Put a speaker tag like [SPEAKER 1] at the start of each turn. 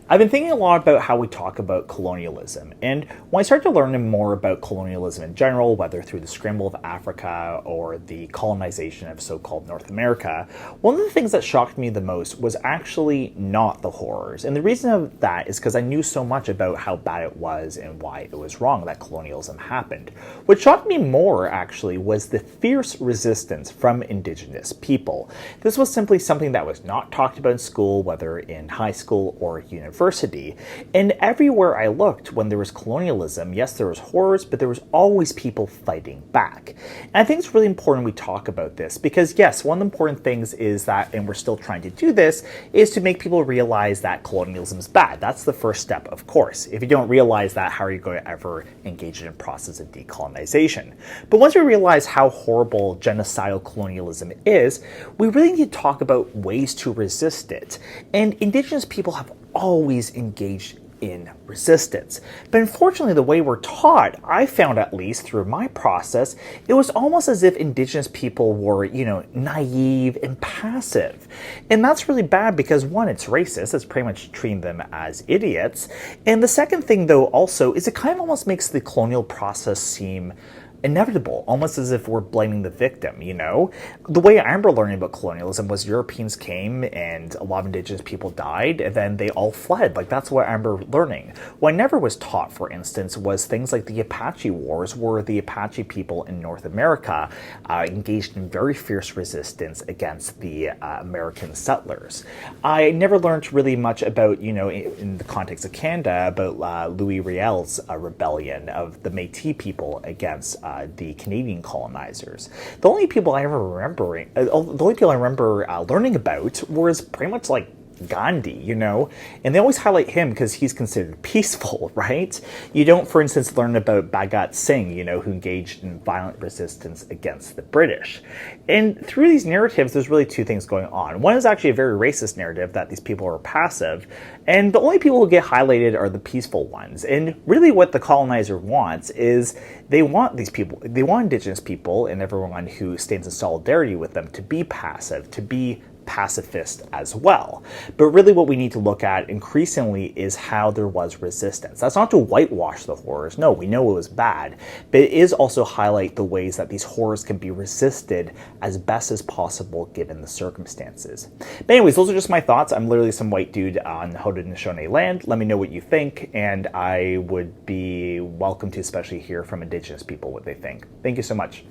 [SPEAKER 1] I've been thinking a lot about how we talk about colonialism, and when I started to learn more about colonialism in general, whether through the scramble of Africa or the colonization of so-called North America, one of the things that shocked me the most was actually not the horrors. And the reason of that is because I knew so much about how bad it was and why it was wrong that colonialism happened. What shocked me more, actually, was the fierce resistance from Indigenous people. This was simply something that was not talked about in school, whether in high school or university. And everywhere I looked when there was colonialism, yes, there was horrors, but there was always people fighting back. And I think it's really important we talk about this because, yes, one of the important things is that, and we're still trying to do this, is to make people realize that colonialism is bad. That's the first step, of course. If you don't realize that, how are you going to ever engage in a process of decolonization? But once we realize how horrible genocidal colonialism is, we really need to talk about ways to resist it. And Indigenous people have always engaged in resistance. But unfortunately, the way we're taught, I found at least through my process, it was almost as if Indigenous people were, naive and passive. And that's really bad because one, it's racist. It's pretty much treating them as idiots. And the second thing, though, also, is it kind of almost makes the colonial process seem inevitable, almost as if we're blaming the victim, The way I remember learning about colonialism was Europeans came and a lot of Indigenous people died and then they all fled. Like, that's what I remember learning. What I never was taught, for instance, was things like the Apache Wars, where the Apache people in North America engaged in very fierce resistance against the American settlers. I never learned really much about, in the context of Canada, about Louis Riel's rebellion of the Métis people against the Canadian colonizers. The only people I remember learning about was pretty much like Gandhi, and they always highlight him because he's considered peaceful, right? You don't, for instance, learn about Bhagat Singh, who engaged in violent resistance against the British. And through these narratives, there's really two things going on. One is actually a very racist narrative that these people are passive, and the only people who get highlighted are the peaceful ones. And really what the colonizer wants is they want these people, they want Indigenous people and everyone who stands in solidarity with them to be passive, to be pacifist as well. But really what we need to look at increasingly is how there was resistance. That's not to whitewash the horrors. No, we know it was bad, but it is also highlight the ways that these horrors can be resisted as best as possible given the circumstances. But anyways, those are just my thoughts. I'm literally some white dude on Haudenosaunee land. Let me know what you think, and I would be welcome to especially hear from Indigenous people what they think. Thank you so much.